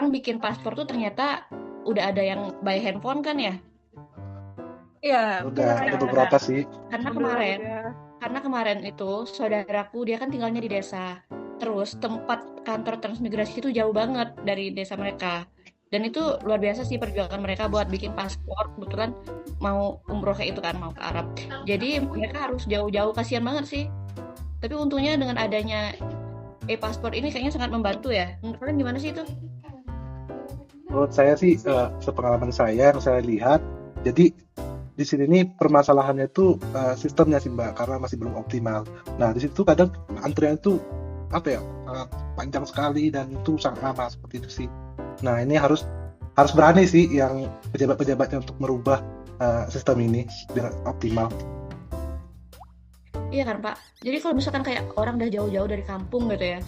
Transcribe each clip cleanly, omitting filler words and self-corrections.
sekarang bikin paspor tuh ternyata udah ada yang by handphone kan ya? Iya, Udah ada Nah, beberapa sih. karena kemarin udah. karena kemarin itu saudaraku dia kan tinggalnya di desa. Terus tempat kantor transmigrasi itu jauh banget dari desa mereka. Dan itu luar biasa sih perjuangan mereka buat bikin paspor. Kebetulan mau umroh kayak itu kan, mau ke Arab. Jadi mereka harus jauh-jauh, kasihan banget sih. Tapi untungnya dengan adanya e-paspor ini kayaknya sangat membantu ya. Menurut kalian gimana sih itu? Menurut saya sih, sepengalaman saya yang saya lihat, jadi di sini nih permasalahannya itu sistemnya sih Mbak, karena masih belum optimal. Nah di situ kadang antrian itu apa ya, panjang sekali dan itu sangat lama seperti itu sih. Nah ini harus harus berani sih yang pejabat-pejabatnya untuk merubah sistem ini dengan optimal. Iya kan Pak. Jadi kalau misalkan kayak orang udah jauh-jauh dari kampung gitu ya,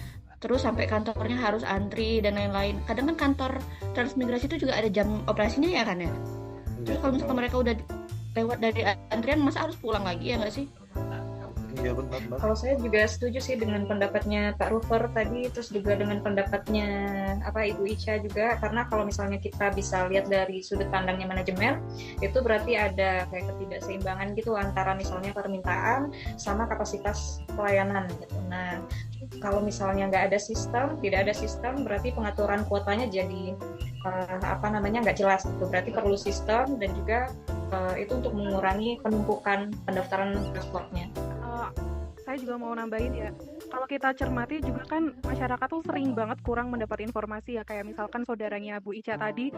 terus sampai kantornya harus antri dan lain-lain. Kadang kan kantor transmigrasi itu juga ada jam operasinya ya kan ya. Iya Terus kalau benar. misalkan mereka udah lewat dari antrian, masa harus pulang lagi ya nggak sih? Iya benar Mbak. Kalau saya juga setuju sih dengan pendapatnya Pak Rufer tadi, terus juga dengan pendapatnya Ibu Ica juga, karena kalau misalnya kita bisa lihat dari sudut pandangnya manajemen, itu berarti ada kayak ketidakseimbangan gitu antara misalnya permintaan sama kapasitas pelayanan gitu. Nah, kalau misalnya tidak ada sistem, berarti pengaturan kuotanya jadi nggak jelas gitu. Berarti perlu sistem dan juga itu untuk mengurangi penumpukan pendaftaran paspornya. Eh, saya juga mau nambahin ya, kalau kita cermati juga kan masyarakat tuh sering banget kurang mendapat informasi ya, kayak misalkan saudaranya Bu Ica tadi,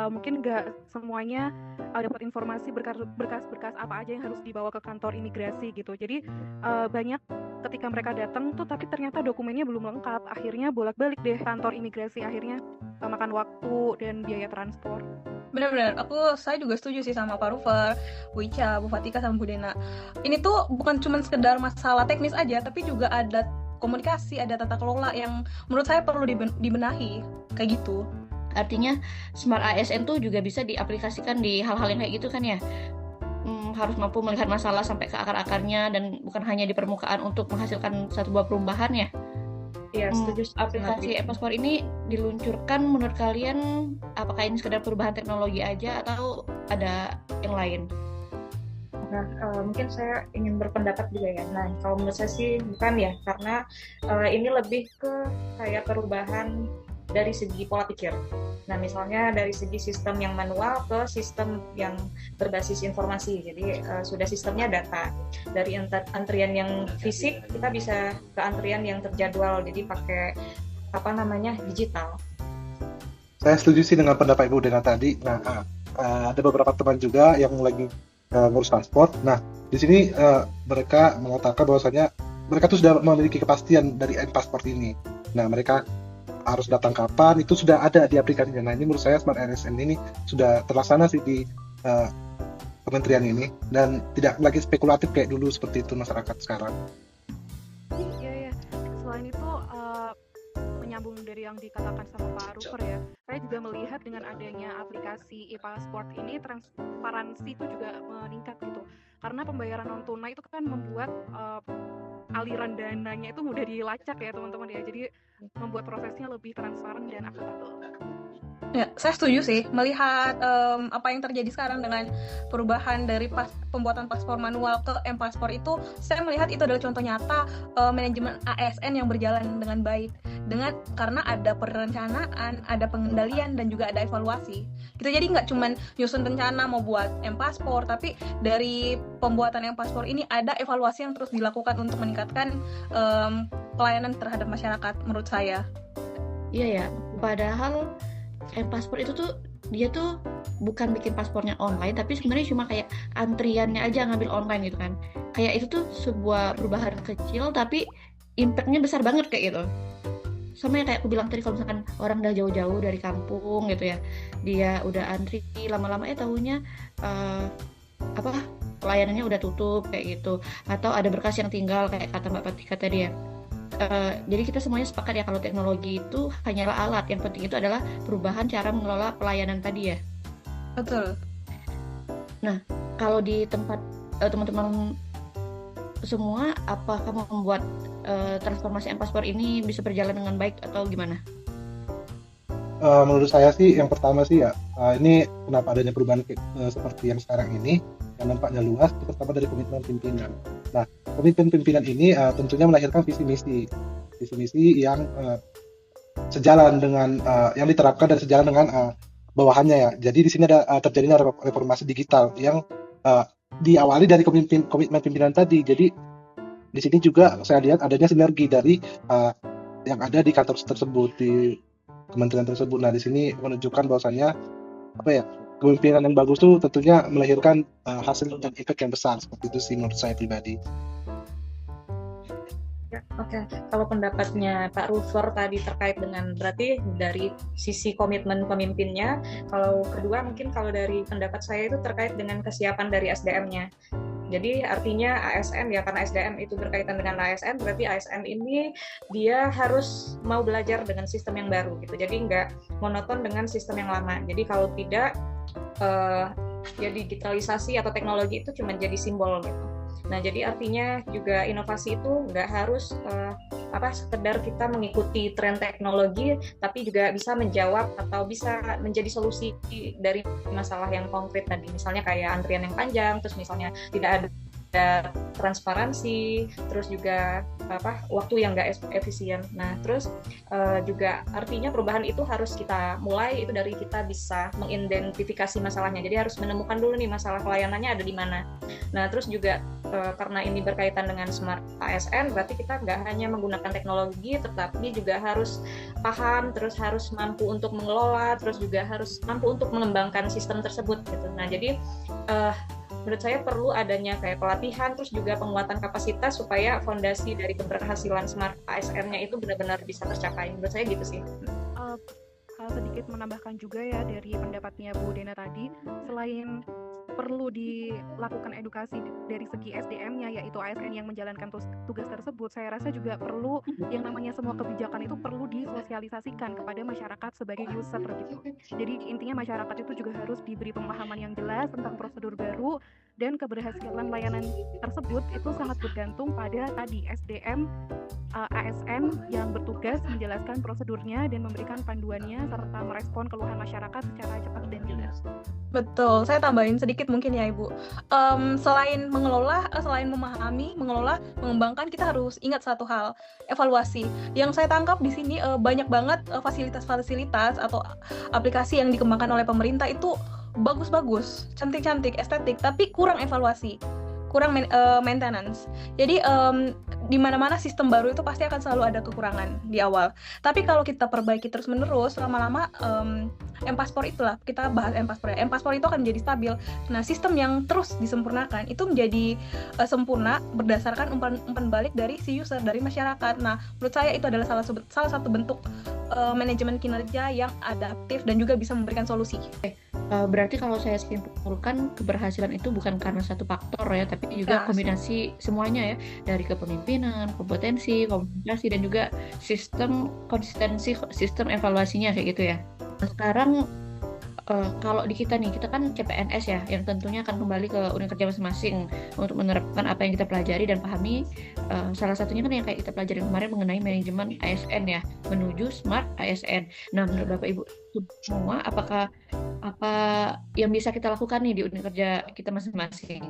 mungkin nggak semuanya dapat informasi berkas-berkas apa aja yang harus dibawa ke kantor imigrasi gitu. Jadi banyak ketika mereka datang tuh tapi ternyata dokumennya belum lengkap, akhirnya bolak-balik deh kantor imigrasi, akhirnya makan waktu dan biaya transport. Benar-benar, saya juga setuju sih sama Pak Rufer, Bu Ica, Bu Fatika, sama Bu Dena. Ini tuh bukan cuma sekedar masalah teknis aja, tapi juga ada komunikasi, ada tata kelola yang menurut saya perlu dibenahi, kayak gitu. Artinya Smart ASN tuh juga bisa diaplikasikan di hal-hal yang kayak gitu kan ya. Harus mampu melihat masalah sampai ke akar-akarnya dan bukan hanya di permukaan untuk menghasilkan satu buah perubahan ya. Iya, setuju banget. Aplikasi e-paspor ini diluncurkan menurut kalian apakah ini sekedar perubahan teknologi aja atau ada yang lain? Nah, mungkin saya ingin berpendapat juga ya. Nah, kalau menurut saya sih bukan ya, karena ini lebih ke kayak perubahan dari segi pola pikir. Nah, misalnya dari segi sistem yang manual ke sistem yang berbasis informasi. Jadi sudah sistemnya data. Dari antrian yang fisik kita bisa ke antrian yang terjadwal. Jadi pakai digital. Saya setuju sih dengan pendapat Ibu dengan tadi. Nah, ada beberapa teman juga yang lagi ngurus paspor. Nah, di sini mereka mengatakan bahwasanya mereka tuh sudah memiliki kepastian dari paspor ini. Nah, mereka harus datang kapan itu sudah ada di aplikasinya. Nah, ini menurut saya Smart RSN ini sudah terlaksana sih di uh, kementerian ini dan tidak lagi spekulatif kayak dulu seperti itu masyarakat sekarang. Iya, ya. Selain itu, menyambung dari yang dikatakan sama Pak Rufer ya, saya juga melihat dengan adanya aplikasi e-passport ini transparansi itu juga meningkat gitu. Karena pembayaran non tunai itu kan membuat aliran dananya itu mudah dilacak ya teman-teman ya. Jadi membuat prosesnya lebih transparan dan akuntabel. Ya, saya setuju sih melihat apa yang terjadi sekarang dengan perubahan dari pembuatan paspor manual ke m-paspor itu, saya melihat itu adalah contoh nyata manajemen ASN yang berjalan dengan baik, karena ada perencanaan, ada pengendalian dan juga ada evaluasi. Gitu, jadi nggak cuma nyusun rencana mau buat m-paspor, tapi dari pembuatan m-paspor ini ada evaluasi yang terus dilakukan untuk meningkatkan pelayanan terhadap masyarakat menurut saya. Iya ya, padahal paspor itu tuh dia tuh bukan bikin paspornya online tapi sebenarnya cuma kayak antriannya aja ngambil online gitu kan. Kayak itu tuh sebuah perubahan kecil tapi impactnya besar banget kayak gitu. Sama yang kayak aku bilang tadi, kalau misalkan orang udah jauh-jauh dari kampung gitu ya, dia udah antri lama-lama tahunya uh, apa pelayanannya udah tutup kayak gitu, atau ada berkas yang tinggal kayak kata Mbak Patika tadi ya. Jadi kita semuanya sepakat ya kalau teknologi itu hanyalah alat, yang penting itu adalah perubahan cara mengelola pelayanan tadi ya. Betul. Nah, kalau di tempat teman-teman semua, apa kamu membuat transformasi m-paspor ini bisa berjalan dengan baik atau gimana? menurut saya sih yang pertama sih ya, ini kenapa adanya perubahan seperti yang sekarang ini yang nampaknya luas itu pertama dari komitmen pimpinan. Nah, komitmen pimpinan ini tentunya melahirkan visi misi yang sejalan dengan yang diterapkan dan sejalan dengan bawahannya ya. Jadi di sini ada terjadinya reformasi digital yang diawali dari komitmen pimpinan tadi. Jadi di sini juga saya lihat adanya sinergi dari yang ada di kantor tersebut, di kementerian tersebut. Nah, di sini menunjukkan bahwasannya apa ya, kepemimpinan yang bagus tuh tentunya melahirkan hasil dan efek yang besar. Seperti itu sih menurut saya pribadi. Oke, kalau pendapatnya Pak Rufer tadi terkait dengan berarti dari sisi komitmen pemimpinnya, kalau kedua mungkin kalau dari pendapat saya itu terkait dengan kesiapan dari SDM-nya. Jadi artinya ASN ya, karena SDM itu berkaitan dengan ASN, berarti ASN ini dia harus mau belajar dengan sistem yang baru gitu. Jadi nggak monoton dengan sistem yang lama. Jadi kalau tidak ya digitalisasi atau teknologi itu cuma jadi simbol gitu. Nah, jadi artinya juga inovasi itu nggak harus sekedar kita mengikuti tren teknologi, tapi juga bisa menjawab atau bisa menjadi solusi dari masalah yang konkret tadi. Misalnya kayak antrian yang panjang, terus misalnya tidak ada transparansi, terus juga waktu yang nggak efisien. Nah, terus juga artinya perubahan itu harus kita mulai itu dari kita bisa mengidentifikasi masalahnya. Jadi harus menemukan dulu nih masalah pelayanannya ada di mana. Nah, terus juga karena ini berkaitan dengan smart ASN, berarti kita nggak hanya menggunakan teknologi, tetapi juga harus paham, terus harus mampu untuk mengelola, terus juga harus mampu untuk mengembangkan sistem tersebut gitu. Nah, jadi menurut saya perlu adanya kayak pelatihan, terus juga penguatan kapasitas supaya fondasi dari keberhasilan smart ASN-nya itu benar-benar bisa tercapai. Menurut saya gitu sih. Sedikit menambahkan juga ya dari pendapatnya Bu Dena tadi, selain perlu dilakukan edukasi dari segi SDM-nya, yaitu ASN yang menjalankan tugas tersebut, saya rasa juga perlu yang namanya semua kebijakan itu perlu disosialisasikan kepada masyarakat sebagai user gitu. Jadi intinya masyarakat itu juga harus diberi pemahaman yang jelas tentang prosedur baru, dan keberhasilan layanan tersebut itu sangat bergantung pada tadi SDM ASN yang bertugas menjelaskan prosedurnya dan memberikan panduannya serta merespon keluhan masyarakat secara cepat dan jelas. Betul, saya tambahin sedikit mungkin ya Ibu. Selain memahami, mengelola, mengembangkan, kita harus ingat satu hal, evaluasi. Yang saya tangkap di sini banyak banget fasilitas-fasilitas atau aplikasi yang dikembangkan oleh pemerintah itu bagus-bagus, cantik-cantik, estetik, tapi kurang evaluasi, kurang maintenance. Jadi di mana-mana sistem baru itu pasti akan selalu ada kekurangan di awal. Tapi kalau kita perbaiki terus-menerus, lama-lama M-Paspor itulah, kita bahas M-Paspor ya. M-Paspor itu akan menjadi stabil. Nah, sistem yang terus disempurnakan itu menjadi sempurna berdasarkan umpan balik dari si user, dari masyarakat. Nah, menurut saya itu adalah salah satu bentuk manajemen kinerja yang adaptif dan juga bisa memberikan solusi. Berarti kalau saya simpulkan, keberhasilan itu bukan karena satu faktor ya, tapi juga kombinasi semuanya ya, dari kepemimpinan, kompetensi, komunikasi, dan juga konsistensi sistem evaluasinya kayak gitu ya. Nah, sekarang kalau di kita nih, kita kan CPNS ya, yang tentunya akan kembali ke unit kerja masing-masing untuk menerapkan apa yang kita pelajari dan pahami. Salah satunya kan yang kayak kita pelajari kemarin mengenai manajemen ASN ya, menuju smart ASN. Nah, menurut Bapak Ibu semua, apa yang bisa kita lakukan nih di unit kerja kita masing-masing?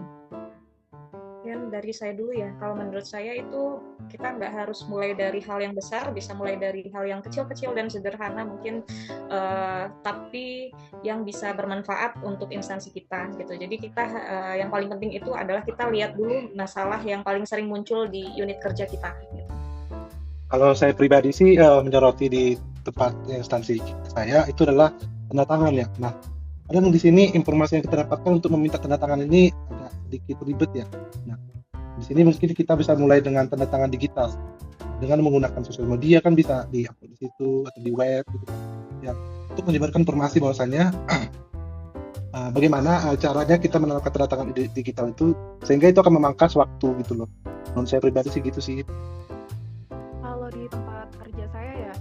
Yang dari saya dulu ya, kalau menurut saya itu kita nggak harus mulai dari hal yang besar, bisa mulai dari hal yang kecil-kecil dan sederhana mungkin, tapi yang bisa bermanfaat untuk instansi kita gitu. Jadi kita yang paling penting itu adalah kita lihat dulu masalah yang paling sering muncul di unit kerja kita gitu. Kalau saya pribadi sih menyoroti di tempat instansi saya itu adalah tanda tangan ya. Nah, kadang di sini informasi yang kita dapatkan untuk meminta tanda tangan ini agak sedikit ribet ya. Nah, di sini mungkin kita bisa mulai dengan tanda tangan digital. Dengan menggunakan sosial media kan bisa di-upload di situ atau di web gitu. Ya, untuk menyebarkan informasi bahwasannya bagaimana caranya kita menerapkan tanda tangan digital itu sehingga itu akan memangkas waktu gitu loh. Menurut saya pribadi sih gitu sih. Kalau di tempat kerja saya ya,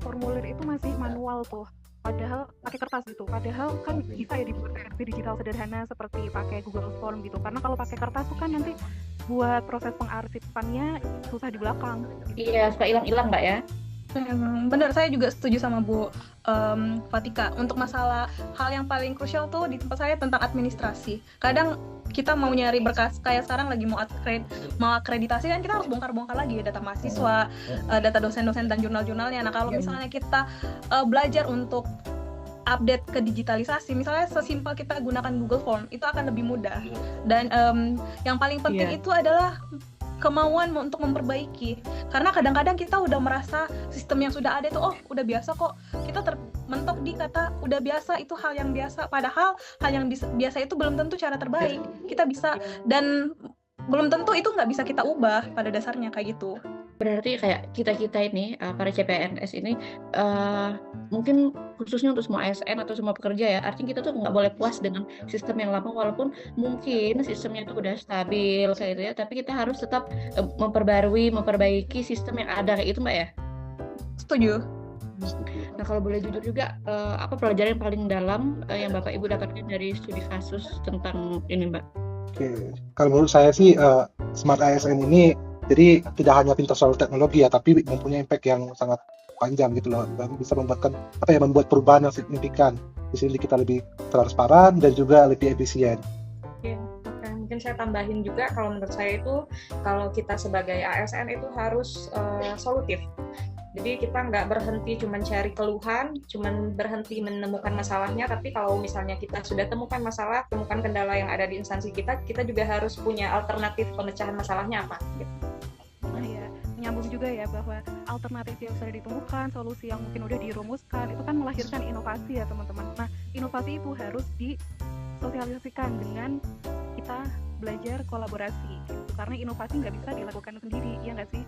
formulir itu masih manual tuh. Padahal pakai kertas gitu. Padahal kan bisa ya dibuat versi digital sederhana seperti pakai Google Form gitu. Karena kalau pakai kertas tuh kan nanti buat proses pengarsipannya susah di belakang. Iya, suka hilang-hilang Mbak ya. Benar, saya juga setuju sama Bu Fatika. Untuk masalah hal yang paling krusial tuh di tempat saya tentang administrasi. Kadang kita mau nyari berkas, kayak sekarang lagi mau akreditasi kan kita harus bongkar-bongkar lagi data mahasiswa, data dosen-dosen dan jurnal-jurnalnya. Nah kalau misalnya kita belajar untuk update ke digitalisasi, misalnya sesimpel kita gunakan Google Form, itu akan lebih mudah. Dan yang paling penting itu adalah kemauan untuk memperbaiki, karena kadang-kadang kita udah merasa sistem yang sudah ada itu udah biasa kok, kita termentok di kata udah biasa, itu hal yang biasa, padahal hal yang biasa itu belum tentu cara terbaik kita bisa, dan belum tentu itu nggak bisa kita ubah pada dasarnya kayak gitu. Berarti kayak kita ini para CPNS ini mungkin khususnya untuk semua ASN atau semua pekerja ya, artinya kita tuh nggak boleh puas dengan sistem yang lama walaupun mungkin sistemnya itu udah stabil kayak gitu ya, tapi kita harus tetap memperbaiki sistem yang ada kayak itu Mbak ya. Setuju. Nah kalau boleh jujur juga, apa pelajaran yang paling dalam yang Bapak Ibu dapatkan dari studi kasus tentang ini Mbak? Oke, kalau menurut saya sih Smart ASN ini jadi tidak hanya pintar soal teknologi ya, tapi mempunyai impact yang sangat panjang gitu loh, dan bisa membuat perubahan yang signifikan. Di sini kita lebih transparan dan juga lebih efisien. Oke, mungkin saya tambahin juga, kalau menurut saya itu kalau kita sebagai ASN itu harus solutif. Jadi kita nggak berhenti cuma cari keluhan, cuma berhenti menemukan masalahnya, tapi kalau misalnya kita sudah temukan masalah, temukan kendala yang ada di instansi kita juga harus punya alternatif pemecahan masalahnya apa gitu. Iya, menyambung juga ya bahwa alternatif yang sudah ditemukan, solusi yang mungkin udah dirumuskan, itu kan melahirkan inovasi ya teman-teman. Nah, inovasi itu harus disosialisasikan dengan kita belajar kolaborasi gitu. Karena inovasi nggak bisa dilakukan sendiri, ya nggak sih?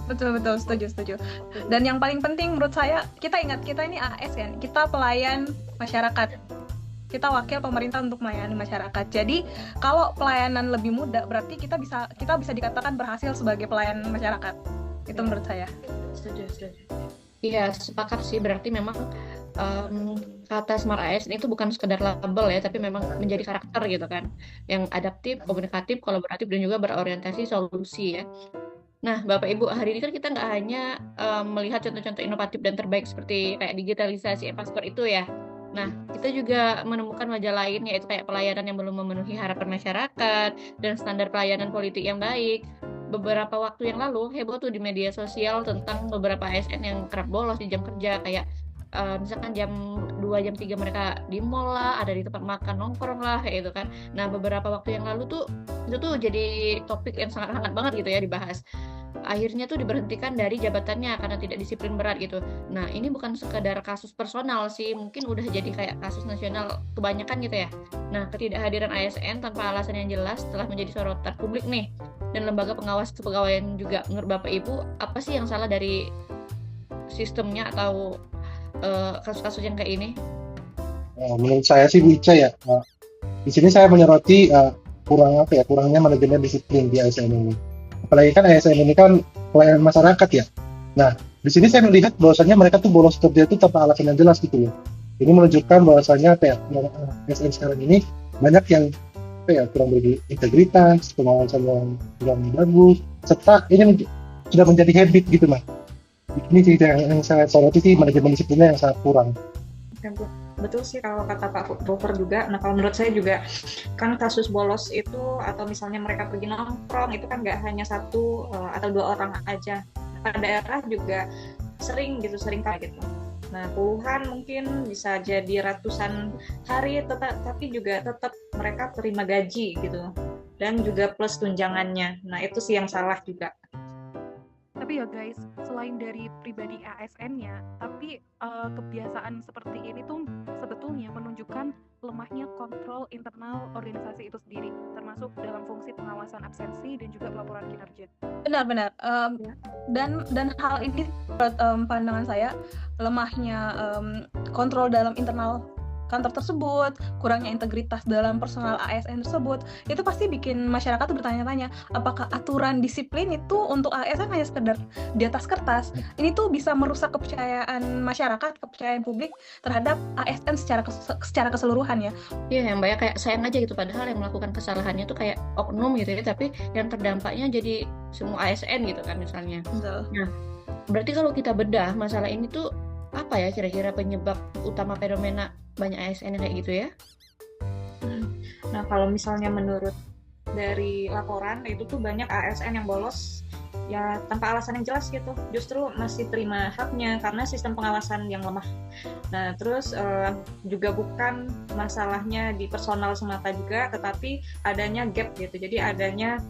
Betul, setuju. Dan yang paling penting menurut saya, kita ingat kita ini ASN, kita pelayan masyarakat. Kita wakil pemerintah untuk melayani masyarakat. Jadi kalau pelayanan lebih mudah, berarti kita bisa dikatakan berhasil sebagai pelayan masyarakat. Itu menurut saya. Setuju. Iya, sepakat sih. Berarti memang kata Smart ASN itu bukan sekedar label ya, tapi memang menjadi karakter gitu kan, yang adaptif, komunikatif, kolaboratif, dan juga berorientasi solusi ya. Nah, Bapak Ibu, hari ini kan kita nggak hanya melihat contoh-contoh inovatif dan terbaik seperti kayak digitalisasi e-paspor itu ya. Nah, kita juga menemukan wajah lain, yaitu kayak pelayanan yang belum memenuhi harapan masyarakat dan standar pelayanan politik yang baik. Beberapa waktu yang lalu heboh tuh di media sosial tentang beberapa ASN yang kerap bolos di jam kerja, kayak misalkan jam 2, jam 3 mereka di mall lah, ada di tempat makan nongkrong lah kayak gitu kan. Nah, beberapa waktu yang lalu tuh itu tuh jadi topik yang sangat hangat banget gitu ya dibahas. Akhirnya tuh diberhentikan dari jabatannya karena tidak disiplin berat gitu. Nah, ini bukan sekadar kasus personal sih, mungkin udah jadi kayak kasus nasional kebanyakan gitu ya. Nah, ketidakhadiran ASN tanpa alasan yang jelas telah menjadi sorotan publik nih. Dan lembaga pengawas kepegawaian juga. Menurut Bapak Ibu, apa sih yang salah dari sistemnya atau kasus-kasus yang kayak ini? Menurut saya sih Bu Ica ya, di sini saya menyoroti kurangnya manajemen disiplin di ASN ini. Apalagi kan ASN ini kan pelayanan masyarakat ya. Nah, di sini saya melihat bahwasannya mereka tuh bolos kerja itu tanpa alasan yang jelas gitu ya. Ini menunjukkan bahwasannya ASN sekarang ini banyak yang kurang berintegritas, pengawasan yang kurang bagus, serta ini sudah menjadi habit gitu Mas. Ini sih yang saya soroti sih, manajemen disiplinnya yang sangat kurang. Betul sih kalau kata Pak Rover juga. Nah, kalau menurut saya juga kan kasus bolos itu, atau misalnya mereka pergi nongkrong, itu kan nggak hanya 1 atau 2 orang aja. Pada daerah juga sering kayak gitu. Nah, puluhan mungkin bisa jadi ratusan hari, tapi juga tetap mereka terima gaji gitu, dan juga plus tunjangannya. Nah, itu sih yang salah juga. Tapi ya guys, selain dari pribadi ASN-nya, tapi kebiasaan seperti ini tuh sebetulnya menunjukkan lemahnya kontrol internal organisasi itu sendiri, termasuk dalam fungsi pengawasan absensi dan juga pelaporan kinerja. Benar. Dan hal ini menurut pandangan saya, lemahnya kontrol dalam internal kantor tersebut, kurangnya integritas dalam personal ASN tersebut, itu pasti bikin masyarakat tuh bertanya-tanya, apakah aturan disiplin itu untuk ASN hanya sekedar di atas kertas? Ini tuh bisa merusak kepercayaan masyarakat, kepercayaan publik terhadap ASN secara keseluruhan ya. Iya ya Mbak ya, kayak sayang aja gitu, padahal yang melakukan kesalahannya tuh kayak oknum gitu ya, tapi yang terdampaknya jadi semua ASN gitu kan misalnya. Betul. Nah, berarti kalau kita bedah masalah ini tuh apa ya kira-kira penyebab utama fenomena banyak ASN yang kayak gitu ya? Nah, kalau misalnya menurut dari laporan itu tuh banyak ASN yang bolos ya tanpa alasan yang jelas gitu, justru masih terima haknya karena sistem pengawasan yang lemah. Nah, terus juga bukan masalahnya di personal semata juga, tetapi adanya gap gitu. Jadi adanya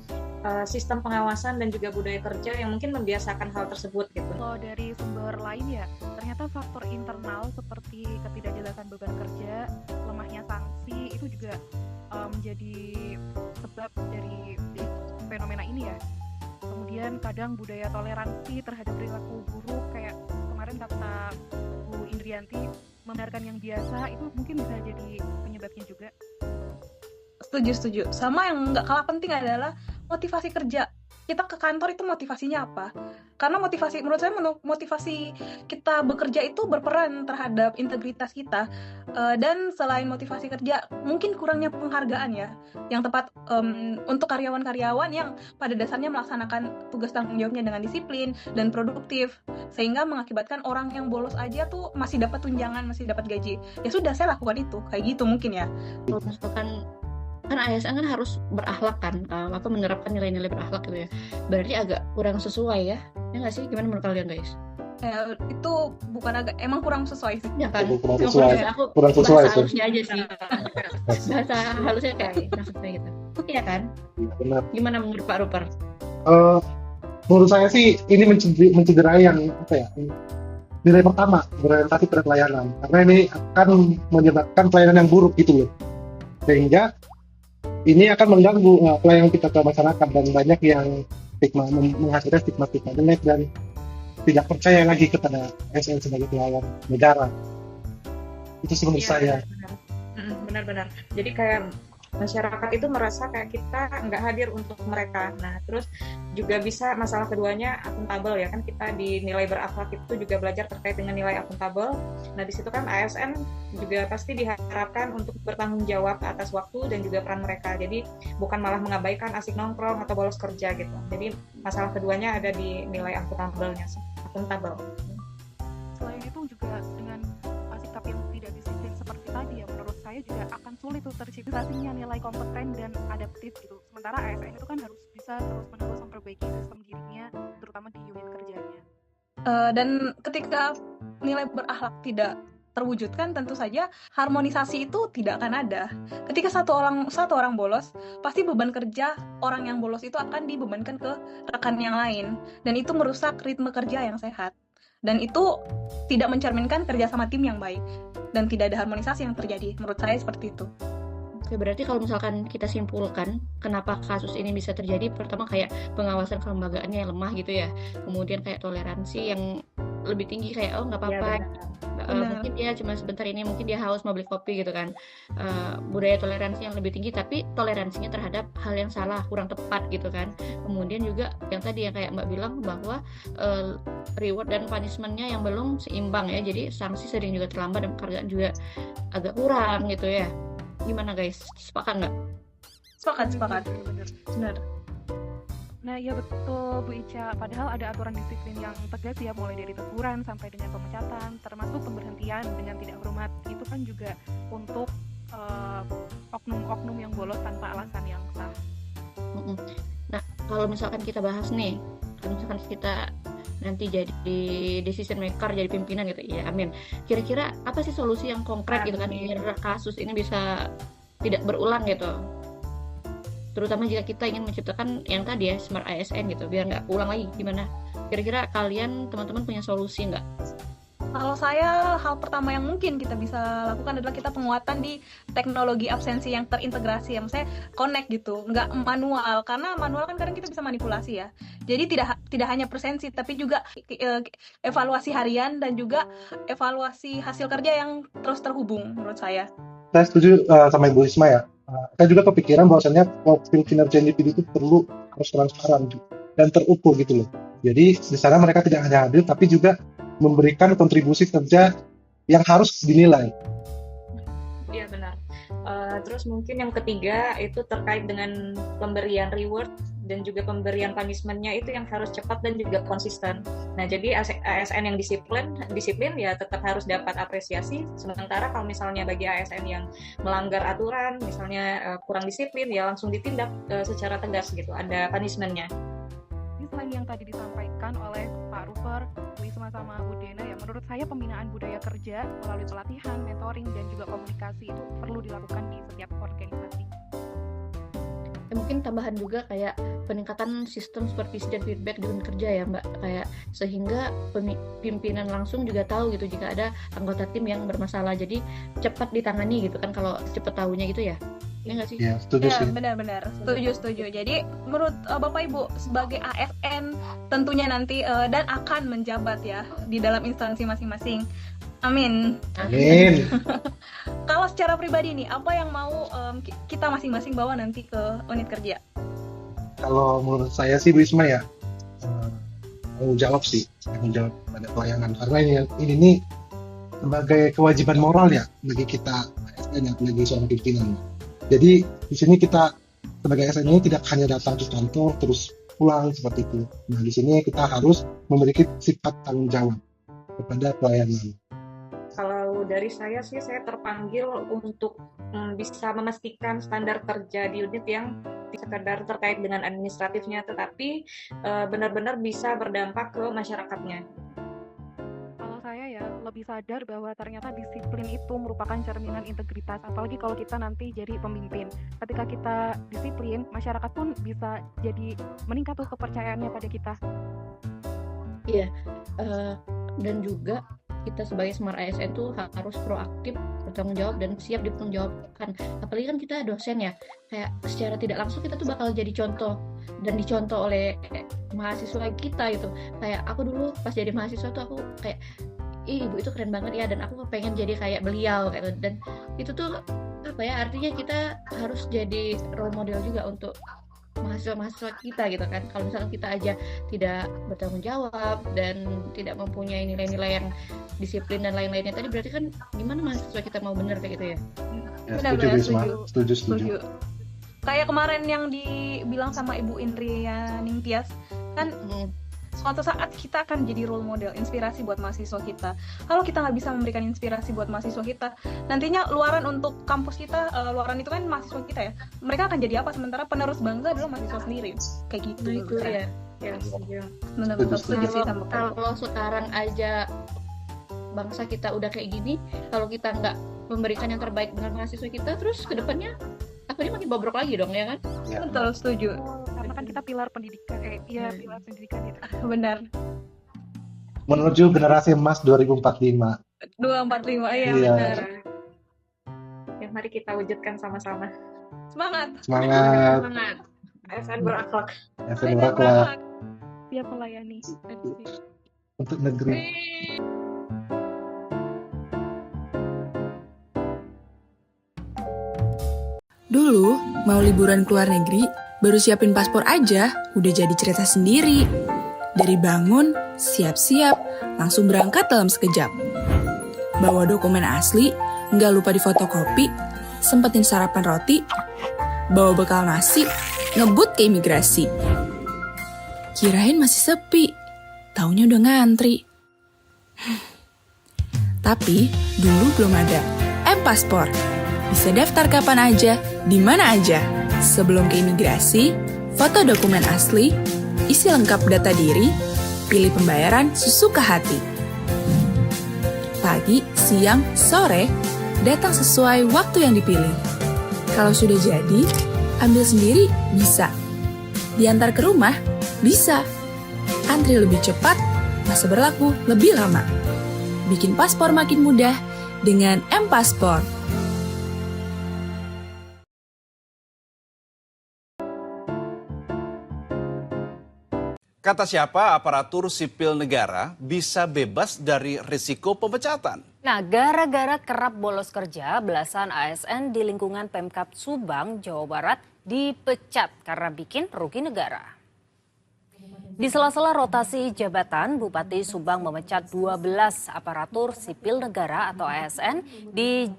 sistem pengawasan dan juga budaya kerja yang mungkin membiasakan hal tersebut gitu. Kalau dari sumber lain ya, ternyata faktor internal seperti ketidakjelasan beban kerja, lemahnya sanksi itu juga menjadi sebab dari fenomena ini ya. Kemudian kadang budaya toleransi terhadap perilaku buruk, kayak kemarin kata Bu Indrianti, membenarkan yang biasa itu mungkin bisa jadi penyebabnya juga. Setuju. Sama yang nggak kalah penting adalah motivasi kerja. Kita ke kantor itu motivasinya apa? Karena menurut saya motivasi kita bekerja itu berperan terhadap integritas kita. Dan selain motivasi kerja, mungkin kurangnya penghargaan ya, yang tepat untuk karyawan-karyawan yang pada dasarnya melaksanakan tugas tanggung jawabnya dengan disiplin dan produktif, sehingga mengakibatkan orang yang bolos aja tuh masih dapat tunjangan, masih dapat gaji. Ya sudah, saya lakukan itu, kayak gitu mungkin ya. Kalau misalkan kan ASN kan harus berakhlak kan, menerapkan nilai-nilai berakhlak gitu ya. Berarti agak kurang sesuai ya nggak sih? Gimana menurut kalian guys? Itu bukan agak, emang kurang sesuai sih. Ya kan? Kurang sesuai. Aku Kurang sesuai bahasa sih. halusnya aja sih. Bahasa halusnya kayak maksudnya gitu. Iya kan? Benar. Gimana menurut Pak Ruper? Menurut saya sih ini mencederai yang apa ya? Nilai pertama berorientasi pada pelayanan, karena ini akan menyebabkan pelayanan yang buruk gitu loh. Sehingga ini akan mengganggu pelayanan kita ke masyarakat, dan banyak yang menghasilkan stigma jelek dan tidak percaya lagi kepada ASN sebagai pelayan negara. Itu sih menurut saya. Benar. Jadi kayak masyarakat itu merasa kayak kita nggak hadir untuk mereka. Nah, terus juga bisa masalah keduanya akuntabel ya kan, kita di nilai berakhlak itu juga belajar terkait dengan nilai akuntabel. Nah, di situ kan ASN juga pasti diharapkan untuk bertanggung jawab atas waktu dan juga peran mereka. Jadi bukan malah mengabaikan asik nongkrong atau bolos kerja gitu. Jadi masalah keduanya ada di nilai akuntabelnya, akuntabel. Selain itu juga dengan sikap yang tidak disiplin seperti tadi ya, menurut saya juga akan sulit tuh terciptanya nilai kompeten dan adaptif gitu. Sementara ASN itu kan harus bisa terus-menerus memperbaiki sistem dirinya, terutama di unit kerjanya. Dan ketika nilai berakhlak tidak terwujudkan, tentu saja harmonisasi itu tidak akan ada. Ketika satu orang bolos, pasti beban kerja orang yang bolos itu akan dibebankan ke rekan yang lain, dan itu merusak ritme kerja yang sehat. Dan itu tidak mencerminkan kerja sama tim yang baik, dan tidak ada harmonisasi yang terjadi. Menurut saya seperti itu. Oke, berarti kalau misalkan kita simpulkan kenapa kasus ini bisa terjadi, pertama kayak pengawasan kelembagaannya yang lemah gitu ya, kemudian kayak toleransi yang lebih tinggi, kayak nggak apa-apa, mungkin dia cuma sebentar ini, mungkin dia haus mau beli kopi gitu kan, budaya toleransi yang lebih tinggi, tapi toleransinya terhadap hal yang salah, kurang tepat gitu kan. Kemudian juga yang tadi yang kayak Mbak bilang bahwa reward dan punishment-nya yang belum seimbang ya, jadi sanksi sering juga terlambat dan pekerjaan juga agak kurang gitu ya. Gimana guys, sepakat nggak? Sepakat. Benar. Nah ya betul Bu Ica, padahal ada aturan disiplin yang tegas ya, mulai dari teguran sampai dengan pemecatan, termasuk pemberhentian dengan tidak hormat. Itu kan juga untuk oknum-oknum yang bolos tanpa alasan yang sah. Nah kalau misalkan kita bahas nih, kalau misalkan kita nanti jadi decision maker, jadi pimpinan gitu ya, amin, kira-kira apa sih solusi yang konkret gitu kan biar kasus ini bisa tidak berulang gitu, terutama jika kita ingin menciptakan yang tadi ya, smart ASN gitu, biar nggak ulang lagi. Gimana kira-kira kalian teman-teman punya solusi nggak? Kalau saya, hal pertama yang mungkin kita bisa lakukan adalah kita penguatan di teknologi absensi yang terintegrasi, yang saya connect gitu, nggak manual, karena manual kan kadang kita bisa manipulasi ya. Jadi tidak hanya presensi, tapi juga evaluasi harian dan juga evaluasi hasil kerja yang terus terhubung menurut saya. Saya setuju sama Ibu Isma ya. Saya juga kepikiran bahwasannya profil kinerja individu itu harus transparan dan terukur gitu loh. Jadi di sana mereka tidak hanya hadir, tapi juga memberikan kontribusi kerja yang harus dinilai. Iya benar. Terus mungkin yang ketiga itu terkait dengan pemberian reward dan juga pemberian punishment-nya itu yang harus cepat dan juga konsisten. Nah, jadi ASN yang disiplin ya tetap harus dapat apresiasi. Sementara kalau misalnya bagi ASN yang melanggar aturan, misalnya kurang disiplin, ya langsung ditindak secara tegas gitu, ada punishment-nya. Ini selain yang tadi disampaikan oleh Pak Rufer, Bu Isma sama Bu Dena, ya menurut saya pembinaan budaya kerja melalui pelatihan, mentoring, dan juga komunikasi itu perlu dilakukan di setiap organisasi. Mungkin tambahan juga kayak peningkatan sistem supervisi dan feedback di unit kerja ya Mbak, kayak sehingga pimpinan langsung juga tahu gitu jika ada anggota tim yang bermasalah, jadi cepat ditangani gitu kan kalau cepat tahunya gitu ya. Iya nggak sih? Ya, setuju Ya, sih. benar-benar. Setuju. Jadi, menurut Bapak Ibu, sebagai ASN tentunya nanti dan akan menjabat ya di dalam instansi masing-masing. Amin. Amin. Kalau secara pribadi nih, apa yang mau kita masing-masing bawa nanti ke unit kerja? Kalau menurut saya sih Bu Isma ya, tanggung jawab sih, tanggung jawab pada pelayanan. Karena ini nih sebagai kewajiban moral ya bagi kita ASN ya, bagi seorang pimpinan. Jadi di sini kita sebagai ASN ini tidak hanya datang ke kantor terus pulang seperti itu. Nah di sini kita harus memiliki sifat tanggung jawab kepada pelayanan. Kalau dari saya sih, saya terpanggil untuk bisa memastikan standar kerja di unit yang sekedar terkait dengan administratifnya, tetapi benar-benar bisa berdampak ke masyarakatnya. Kalau saya ya lebih sadar bahwa ternyata disiplin itu merupakan cerminan integritas, apalagi kalau kita nanti jadi pemimpin. Ketika kita disiplin, masyarakat pun bisa jadi meningkat tuh kepercayaannya pada kita. Iya, dan juga kita sebagai Smart ASN tuh harus proaktif, bertanggung jawab, dan siap dipertanggungjawabkan. Apalagi kan kita dosen ya, kayak secara tidak langsung kita tuh bakal jadi contoh dan dicontoh oleh mahasiswa kita gitu. Kayak aku dulu pas jadi mahasiswa tuh aku kayak, ih ibu itu keren banget ya, dan aku pengen jadi kayak beliau gitu. Dan itu tuh apa ya, artinya kita harus jadi role model juga untuk mahasiswa kita gitu kan. Kalau misalkan kita aja tidak bertanggung jawab dan tidak mempunyai nilai-nilai yang disiplin dan lain-lainnya tadi, berarti kan gimana mahasiswa kita mau bener kayak gitu ya? Ya, Benar, setuju Bu Isma. setuju. Setuju. Kayak kemarin yang dibilang sama Ibu Indria Ningtyas, kan suatu saat kita akan jadi role model, inspirasi buat mahasiswa kita. Kalau kita nggak bisa memberikan inspirasi buat mahasiswa kita, nantinya luaran untuk kampus kita, luaran itu kan mahasiswa kita ya, mereka akan jadi apa? Sementara penerus bangsa adalah mahasiswa sendiri, kayak gitu. Nah itu ya. Ya, setuju. Benar-benar setuju sih sama kamu. Kalau sekarang aja bangsa kita udah kayak gini, kalau kita nggak memberikan yang terbaik dengan mahasiswa kita, terus kedepannya akhirnya makin bobrok lagi dong ya kan? Ya. Betul, setuju. Karena kan kita pilar pendidikan, pilar pendidikan gitu. Benar. Menuju generasi emas 2045. 245, iya Iya. benar. Ya, mari kita wujudkan sama-sama. Semangat. Semangat. Semangat. ASN berakhlak. ASN berakhlak Siap melayani. untuk negeri. Dulu, mau liburan ke luar negeri, baru siapin paspor aja, udah jadi cerita sendiri. Dari bangun, siap-siap, langsung berangkat dalam sekejap. Bawa dokumen asli, nggak lupa difotokopi, sempetin sarapan roti, bawa bekal nasi, ngebut ke imigrasi. Kirain masih sepi, taunya udah ngantri. Tapi, dulu belum ada M-Paspor. Bisa daftar kapan aja, di mana aja. Sebelum ke imigrasi, foto dokumen asli, isi lengkap data diri, pilih pembayaran sesuka hati. Pagi, siang, sore, datang sesuai waktu yang dipilih. Kalau sudah jadi, ambil sendiri bisa. Diantar ke rumah, bisa. Antri lebih cepat, masa berlaku lebih lama. Bikin paspor makin mudah dengan M-Paspor. Kata siapa aparatur sipil negara bisa bebas dari risiko pemecatan? Nah, gara-gara kerap bolos kerja, belasan ASN di lingkungan Pemkab Subang, Jawa Barat dipecat karena bikin rugi negara. Di sela-sela rotasi jabatan, Bupati Subang memecat 12 aparatur sipil negara atau ASN di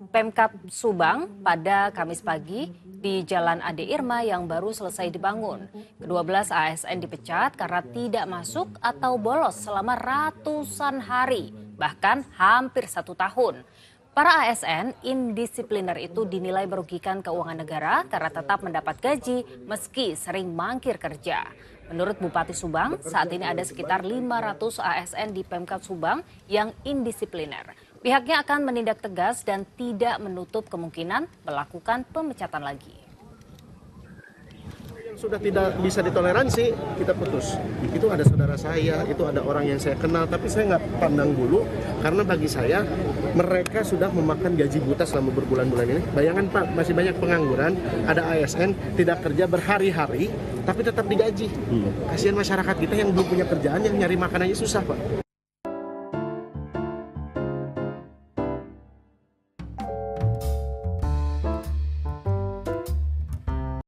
Pemkab Subang pada Kamis pagi di Jalan Ade Irma yang baru selesai dibangun. Ke-12 ASN dipecat karena tidak masuk atau bolos selama ratusan hari, bahkan hampir 1 tahun. Para ASN indisipliner itu dinilai merugikan keuangan negara karena tetap mendapat gaji meski sering mangkir kerja. Menurut Bupati Subang, saat ini ada sekitar 500 ASN di Pemkab Subang yang indisipliner. Pihaknya akan menindak tegas dan tidak menutup kemungkinan melakukan pemecatan lagi. Sudah tidak bisa ditoleransi, kita putus. Itu ada saudara saya, itu ada orang yang saya kenal, tapi saya nggak pandang bulu karena bagi saya mereka sudah memakan gaji buta selama berbulan-bulan ini. Bayangkan Pak, masih banyak pengangguran, ada ASN tidak kerja berhari-hari, tapi tetap digaji. Kasihan masyarakat kita yang belum punya kerjaan, yang nyari makan aja susah Pak.